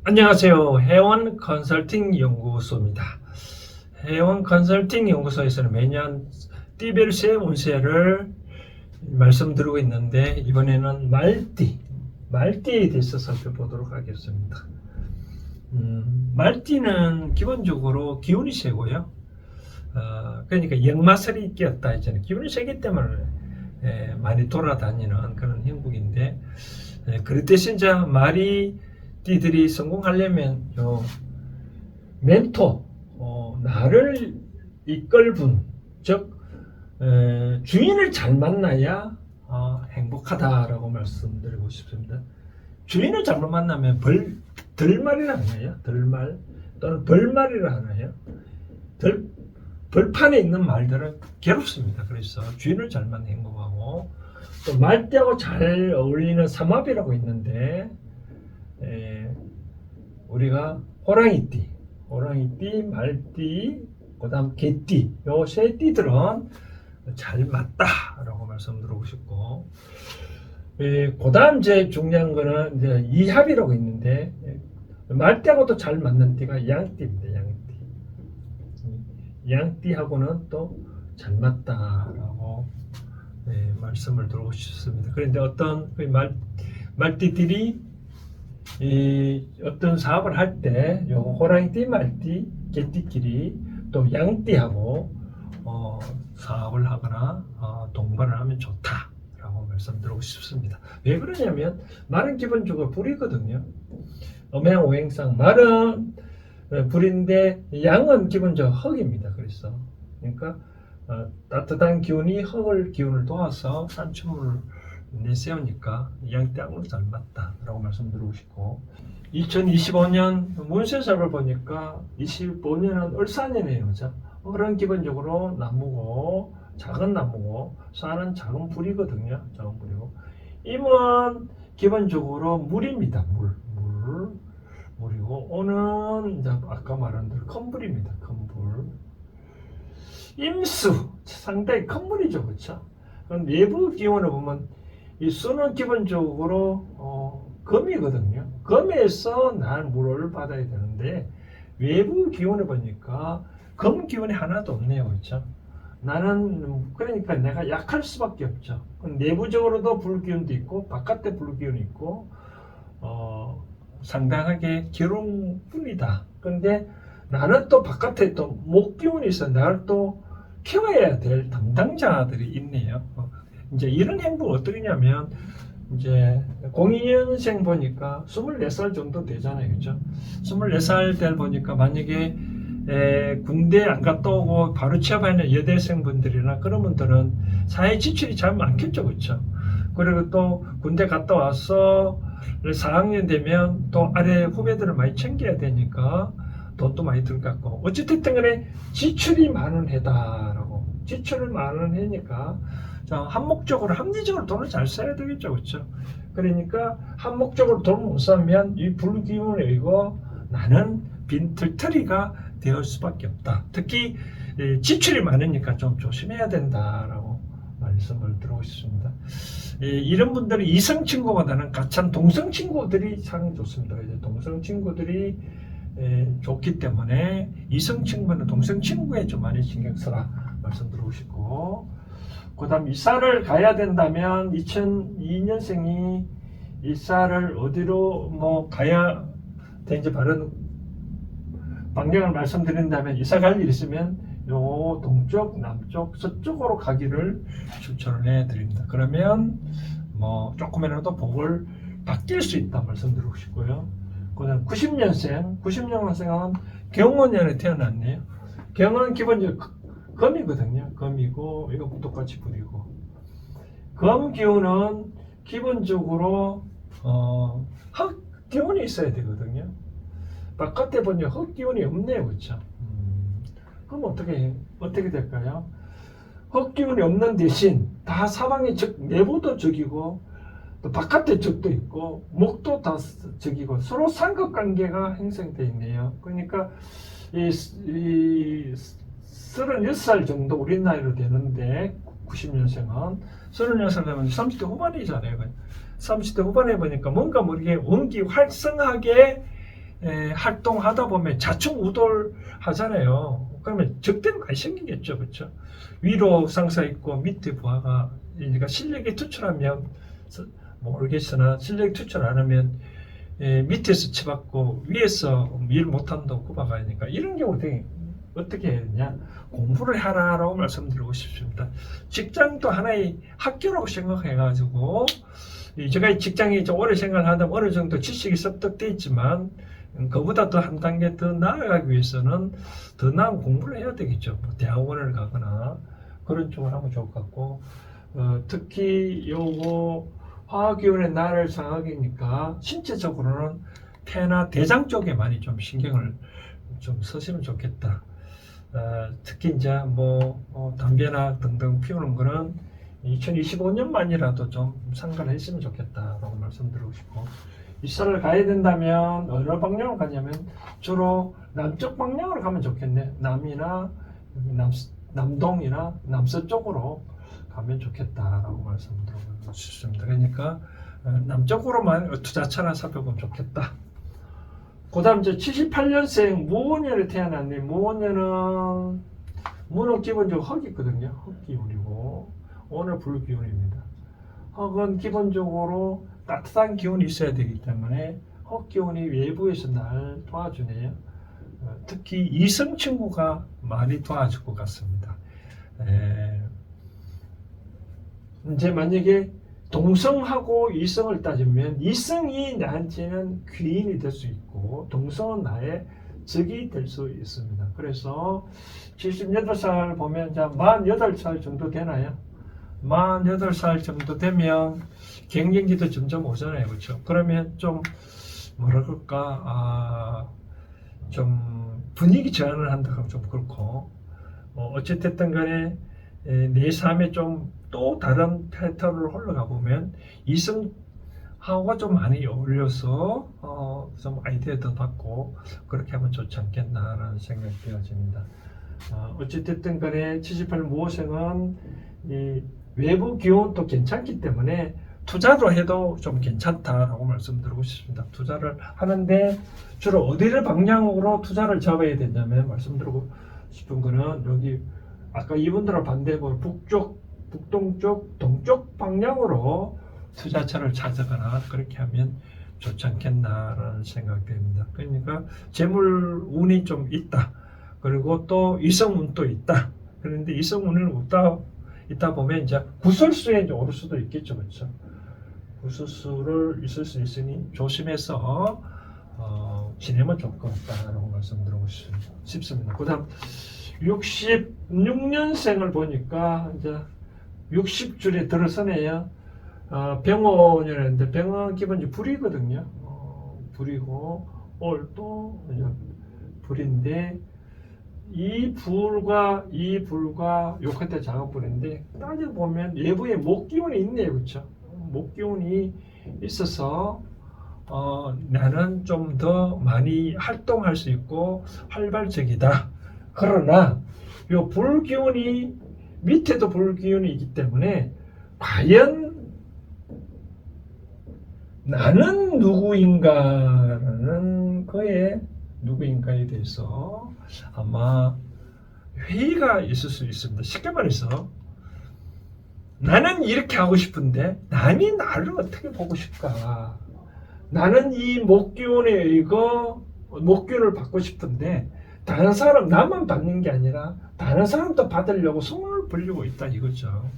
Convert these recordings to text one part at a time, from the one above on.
안녕하세요. 해원 컨설팅 연구소입니다. 해원 컨설팅 연구소에서는 매년 띠별수의 운세를 말씀드리고 있는데 이번에는 말띠에 대해서 살펴보도록 하겠습니다. 말띠는 기본적으로 기운이 세고요. 그러니까 역마살이 끼었다 했잖아요. 기운이 세기 때문에 많이 돌아다니는 그런 형국인데, 그렇듯이 이제 띠들이 성공하려면 멘토, 나를 이끌 분, 즉 주인을 잘 만나야 행복하다라고 말씀드리고 싶습니다. 주인을 잘못 만나면 덜말이라 하나요? 덜말 또는 벌말이라 하나요? 벌판에 있는 말들은 괴롭습니다. 그래서 주인을 잘 만나면 행복하고, 또 말띠하고 잘 어울리는 삼합이라고 있는데, 우리가 호랑이띠, 말띠, 그 다음 개띠, 요 세 띠들은 잘 맞다라고 말씀드리고 싶고, 그 다음 이제 중요한 거는 이제 이합이라고 있는데, 말띠하고도 잘 맞는 띠가 양띠입니다. 양띠하고는 또 잘 맞다라고 말씀을 드리고 싶습니다. 그런데 어떤 말띠들이 어떤 사업을 할 때 호랑이띠, 말띠, 개띠끼리 또 양띠하고 사업을 하거나 동반을 하면 좋다라고 말씀드리고 싶습니다. 왜 그러냐면 말은 기본적으로 불이거든요. 음양오행상 말은 불인데 양은 기본적으로 흙입니다. 그러니까 따뜻한 기운이 흙을 기운을 도와서 산출물을 내세우니까 양띠하고는 잘 맞다라고 말씀드리고 싶고, 2025년 문세sab을 보니까 25년은 을사년이에요. 그죠? 을은 기본적으로 나무고 작은 나무고 사는 작은 불이거든요. 작은 불이고, 임은 기본적으로 물입니다. 물이고, 오는 이제 아까 말한 대로 큰 불입니다. 큰 불. 임수 상당히 큰 물이죠. 그렇죠? 내부 기운을 보면 이 수는 기본적으로 금이거든요. 금에서 난 물을 받아야 되는데 외부 기운을 보니까 금 기운이 하나도 없네요. 그렇죠? 나는 그러니까 내가 약할 수밖에 없죠. 내부적으로도 불 기운도 있고 바깥에 불 기운이 있고 상당하게 괴로운 뿐이다. 그런데 나는 또 바깥에 또 목 기운이 있어. 나를 또 키워야 될 담당자들이 있네요. 이제 이런 행보가 어떠냐면, 이제 02년생 보니까 24살 정도 되잖아요. 그죠? 24살 때 보니까 만약에 군대 안 갔다 오고 바로 취업하는 여대생 분들이나 그런 분들은 사회 지출이 잘 많겠죠. 그렇죠? 그리고 또 군대 갔다 와서 4학년 되면 또 아래 후배들을 많이 챙겨야 되니까 돈도 많이 들 것 같고, 어쨌든 간에 지출이 많은 해다라고. 지출을 많은 해니까 한목적으로 합리적으로 돈을 잘 써야 되겠죠. 그렇죠? 그러니까 한목적으로 돈을 못 쓰면 이 불기운에 의고 나는 빈털터리가 될 수밖에 없다. 특히 지출이 많으니까 좀 조심해야 된다라고 말씀을 드리고 싶습니다. 이런 분들은 이성 친구보다는 가찬 동성 친구들이 참 좋습니다. 이제 동성 친구들이 좋기 때문에 이성 친구는 동성 친구에 좀 많이 신경 써라 말씀드리고 싶고, 그 다음 이사를 가야 된다면 2002년생이 이사를 어디로 가야 되는지 바른 방향을 말씀드린다면, 이사 갈 일 있으면 요 동쪽, 남쪽, 서쪽으로 가기를 추천을 해드립니다. 그러면 조금이라도 복을 바뀔 수 있다 말씀드리고 싶고요. 그 다음 90년생은 경원년에 태어났네요. 경은 기본적으로 금이거든요. 금이고 이거 똑같이 불이고, 금 기운은 기본적으로 흙 기운이 있어야 되거든요. 바깥에 보면 흙 기운이 없네요. 그렇죠? 그럼 어떻게 될까요? 흙 기운이 없는 대신 다 사방이 내부도 적이고 또 바깥에 적도 있고 목도 다 적이고 서로 삼각관계가 형성되어 있네요. 그러니까 이 36살 정도 우리 나이로 되는데, 90년생은 36살 되면 30대 후반이잖아요. 30대 후반에 보니까 뭔가 모르게 운기 활성하게 활동하다 보면 좌충우돌 하잖아요. 그러면 적대는 많이 생기겠죠. 그렇죠? 위로 상사 있고 밑에 부하가, 그러니까 실력이 투철하면 모르겠으나 실력이 투철 안 하면 밑에서 치받고 위에서 일 못한다고 구박하니까 이런 경우 어떻게 해야 되냐? 공부를 하라라고 말씀드리고 싶습니다. 직장도 하나의 학교라고 생각해가지고, 제가 직장에 좀 오래 생활하다 어느 정도 지식이 습득돼 있지만, 그보다 더 한 단계 더 나아가기 위해서는 더 나은 공부를 해야 되겠죠. 뭐 대학원을 가거나 그런 쪽을 하면 좋을 것 같고, 특히 요거 화학기운의 날을 상하기니까 신체적으로는 폐나 대장 쪽에 많이 좀 신경을 좀 쓰시면 좋겠다. 특히 이제 담배나 등등 피우는 거는 2025년만이라도 좀 상관을 했으면 좋겠다라고 말씀드리고 싶고, 이사를 가야 된다면 어느 방향으로 가냐면 주로 남쪽 방향으로 가면 좋겠네. 남이나 남동이나 남서쪽으로 가면 좋겠다라고 말씀드리고 싶습니다. 그러니까 남쪽으로만 투자처나 살펴보면 좋겠다. 그 다음 이제 78년생 무원년에 태어났네. 무원년은 무는 기본적으로 흙이거든요. 흙기운이고 오늘 불기운입니다. 흙은 기본적으로 따뜻한 기운이 있어야 되기 때문에 흙기운이 외부에서 날 도와주네요. 특히 이성 친구가 많이 도와줄 것 같습니다. 이제 만약에 동성하고 이성을 따지면 이성이 나한테는 귀인이 될 수 있고 동성은 나의 적이 될 수 있습니다. 그래서 78살 보면 이제 48살 정도 되나요? 48살 정도 되면 갱년기도 점점 오잖아요. 그렇죠? 그러면 좀 뭐라 그럴까, 좀 분위기 전환을 한다 하면 좀 그렇고, 어쨌든 간에 내 삶에 좀 또 다른 패턴으로 흘러가 보면 이성하고가 좀 많이 어울려서 좀 아이디어도 받고 그렇게 하면 좋지 않겠나라는 생각이 되어집니다. 어쨌든 간에 78 무호생은 이 외부 기운도 괜찮기 때문에 투자로 해도 좀 괜찮다라고 말씀드리고 싶습니다. 투자를 하는데 주로 어디를 방향으로 투자를 잡아야 되냐면 말씀드리고 싶은 거는 여기 아까 이분들과 반대로 북동쪽, 동쪽 방향으로 투자처를 찾아가나 그렇게 하면 좋지 않겠나라는 생각이 듭니다. 그러니까 재물 운이 좀 있다. 그리고 또 이성운도 있다. 그런데 이성운은 있다 보면 이제 구설수에 이제 오를 수도 있겠죠. 그렇죠? 구설수를 있을 수 있으니 조심해서 지내면 좋을 것 같다라고 말씀드리고 싶습니다. 그 다음 66년생을 보니까 이제 60줄에 들어서네요. 병원이라는데 병원 기본적으로 불이거든요. 불이고 올도 불인데 이 불과 요컨대 작업불인데 따지고 보면 외부에 목기운이 있네요. 그렇죠? 목기운이 있어서 나는 좀 더 많이 활동할 수 있고 활발적이다. 그러나 요 불기운이 밑에도 불기운이 있기 때문에 과연 나는 누구인가라는 거에 누구인가에 대해서 아마 회의가 있을 수 있습니다. 쉽게 말해서 나는 이렇게 하고 싶은데 남이 나를 어떻게 보고 싶을까? 나는 이 목기운에 의거 목기운을 받고 싶은데 다른 사람 나만 받는 게 아니라 다른 사람도 받으려고 손을 벌리고 있다 이거죠.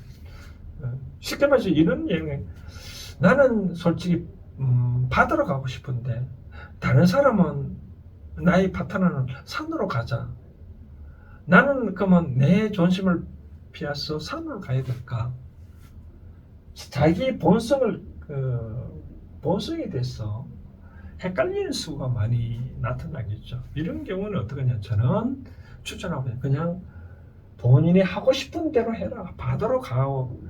쉽게 말해서 이런 얘기, 나는 솔직히 받으러 가고 싶은데 다른 사람은 나의 파트너는 산으로 가자. 나는 그러면 내 존심을 피해서 산으로 가야 될까? 자기 본성이 돼서 헷갈리는 수가 많이 나타나겠죠. 이런 경우는 어떠냐? 저는 추천하고 그냥 본인이 하고 싶은 대로 해라. 받으러 가고.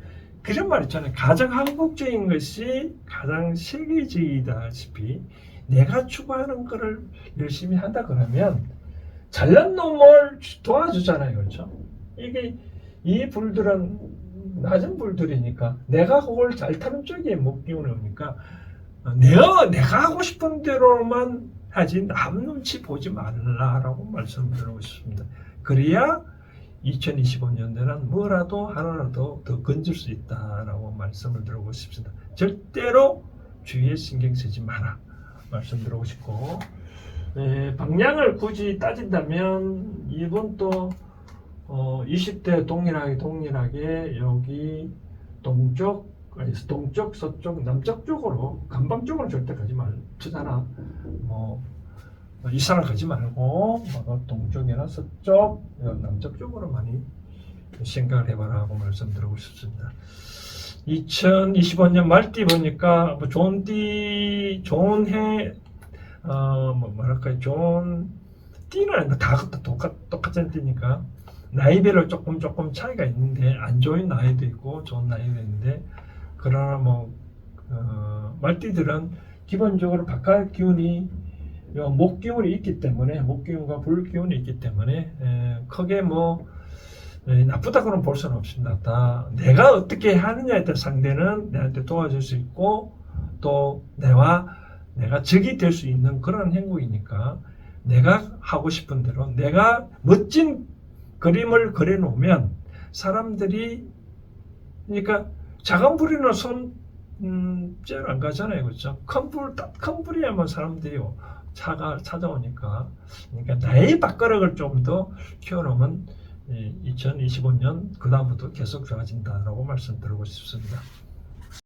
그런 말 있잖아요. 가장 한국적인 것이 가장 세계적이다시피 내가 추구하는 거를 열심히 한다 그러면 잘난 놈을 도와주잖아요. 그렇죠? 이 불들은 낮은 불들이니까 내가 그걸 잘 타는 쪽에 목기운이 오니까 내가 하고 싶은 대로만 하지 남 눈치 보지 말라라고 말씀드리고 싶습니다. 그래야 2025년도에는 뭐라도 하나라도 더 건질 수 있다라고 말씀을 드리고 싶습니다. 절대로 주위에 신경 쓰지 마라 말씀드리고 싶고, 방향을 굳이 따진다면 이번 또 20대 동일하게 여기 동쪽, 서쪽, 남쪽 쪽으로, 간방 쪽으로 절대 가지 말잖아. 뭐 이사를 가지 말고 동쪽이나 서쪽, 남쪽 쪽으로 많이 생각을 해봐라 하고 말씀드리고 싶습니다. 2025년 말띠 보니까 뭐 좋은 해, 뭐랄까요, 좋은 띠는 다 똑같은 띠니까 나이별로 조금 차이가 있는데, 안 좋은 나이도 있고 좋은 나이도 있는데, 그러나 말띠들은 기본적으로 바깥 기운이 목 기운이 있기 때문에, 목 기운과 불 기운이 있기 때문에 크게 나쁘다고는 볼 수는 없습니다. 다 내가 어떻게 하느냐에 따라 상대는 내한테 도와줄 수 있고, 또 내가 적이 될 수 있는 그런 행국이니까, 내가 하고 싶은 대로 내가 멋진 그림을 그려놓으면 사람들이, 그러니까 작은 불이나 째로 안 가잖아요, 그렇죠? 큰 불이야만 사람들이 찾아오니까. 그러니까 나의 밥그릇을 좀 더 키워놓으면 2025년 그 다음부터 계속 좋아진다라고 말씀드리고 싶습니다.